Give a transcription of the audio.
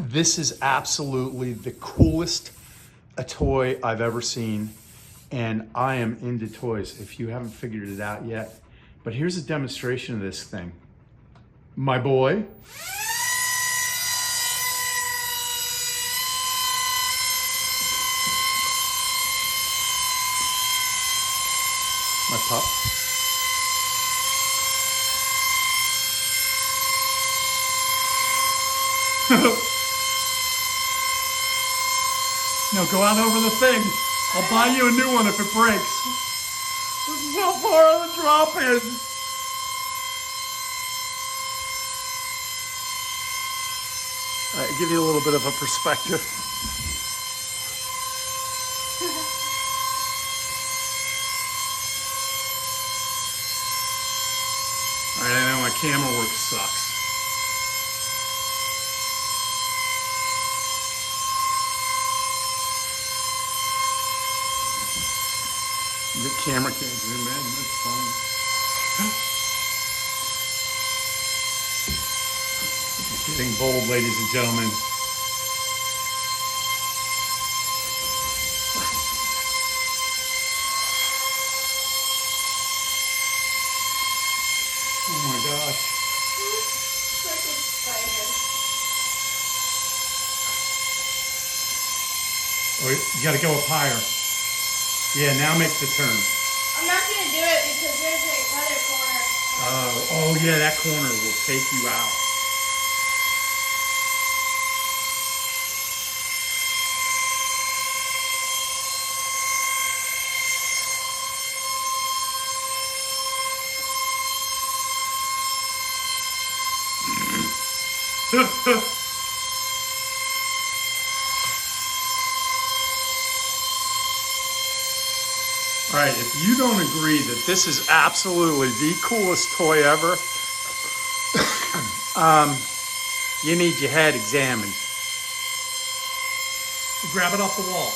This is absolutely the coolest toy I've ever seen, and I am into toys if you haven't figured it out yet. But here's a demonstration of this thing. My boy. My pup. No, go out over the thing. I'll buy you a new one if it breaks. This is how far the drop in. All right, give you a little bit of a perspective. All right, I know my camera work sucks. The camera can't zoom in, that's fine. It's getting bold, ladies and gentlemen. Oh my gosh. It's like a spider. Oh, you gotta go up higher. Yeah, now make the turn. I'm not going to do it because there's another corner. Oh yeah, that corner will take you out. All right, if you don't agree that this is absolutely the coolest toy ever, you need your head examined. Grab it off the wall.